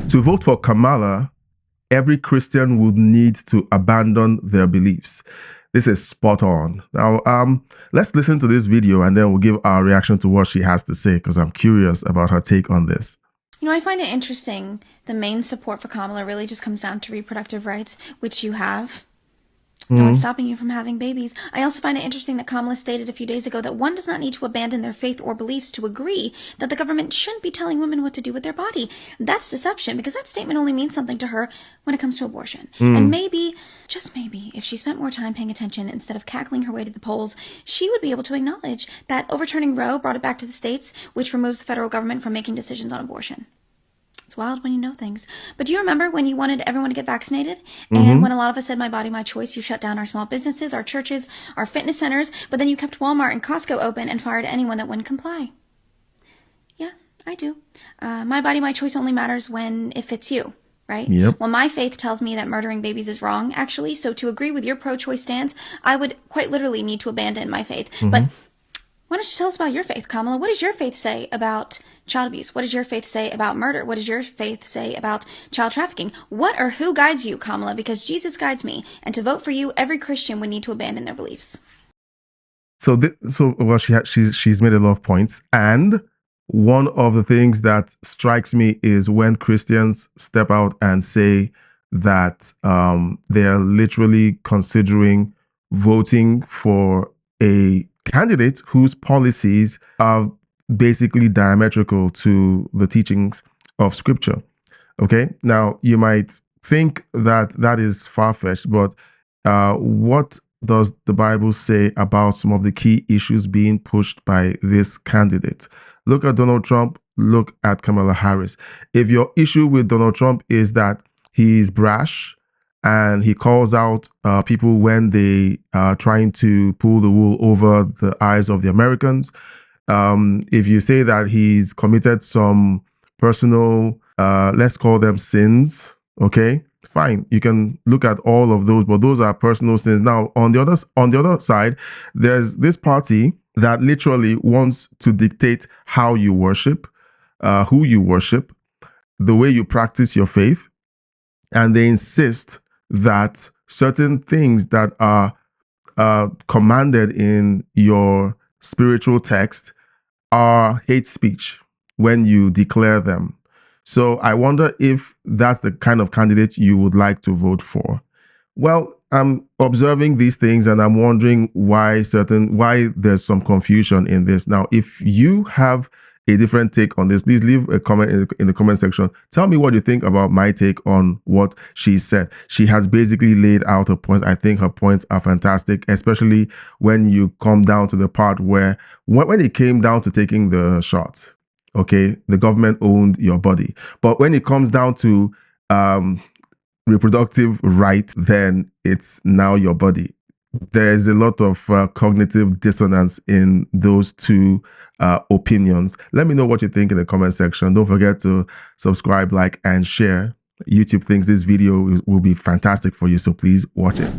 To vote for Kamala, every Christian would need to abandon their beliefs. This is spot on. Now, let's listen to this video and then we'll give our reaction to what she has to say, because I'm curious about her take on this. You know, I find it interesting. The main support for Kamala really just comes down to reproductive rights, which you have. No one's stopping you from having babies. I also find it interesting that Kamala stated a few days ago that one does not need to abandon their faith or beliefs to agree that the government shouldn't be telling women what to do with their body. That's deception, because that statement only means something to her when it comes to abortion. And maybe, just maybe, if she spent more time paying attention instead of cackling her way to the polls, she would be able to acknowledge that overturning Roe brought it back to the states, which removes the federal government from making decisions on abortion. It's wild when you know things. But do you remember when you wanted everyone to get vaccinated? And when a lot of us said, my body, my choice, you shut down our small businesses, our churches, our fitness centers, but then you kept Walmart and Costco open and fired anyone that wouldn't comply. Yeah, I do. My body, my choice only matters when it fits you, right? Yep. Well, my faith tells me that murdering babies is wrong, actually. So to agree with your pro-choice stance, I would quite literally need to abandon my faith. But why don't you tell us about your faith, Kamala? What does your faith say about child abuse? What does your faith say about murder? What does your faith say about child trafficking? What or who guides you, Kamala? Because Jesus guides me. And to vote for you, every Christian would need to abandon their beliefs. So, well, she's made a lot of points. And one of the things that strikes me is when Christians step out and say that they're literally considering voting for a candidate whose policies are basically diametrical to the teachings of Scripture. Okay, now you might think that that is far-fetched, but what does the Bible say about some of the key issues being pushed by this candidate? Look at Donald Trump, look at Kamala Harris. If your issue with Donald Trump is that he's brash, and he calls out people when they are trying to pull the wool over the eyes of the Americans. If you say that he's committed some personal, let's call them sins, okay, fine. You can look at all of those, but those are personal sins. Now, on the other side, there's this party that literally wants to dictate how you worship, who you worship, the way you practice your faith, and they insist that certain things that are commanded in your spiritual text are hate speech when you declare them. So I wonder if that's the kind of candidate you would like to vote for. Well, I'm observing these things and I'm wondering why there's some confusion in this. Now, if you have a different take on this, please leave a comment in the comment section. Tell me what you think about my take on what she said. She has basically laid out her points. I think her points are fantastic, especially when you come down to the part where when it came down to taking the shots, okay, the government owned your body. But when it comes down to reproductive rights, then it's now your body. There's a lot of cognitive dissonance in those two opinions. Let me know what you think in the comment section. Don't forget to subscribe, like, and share. YouTube thinks this video will be fantastic for you, so please watch it.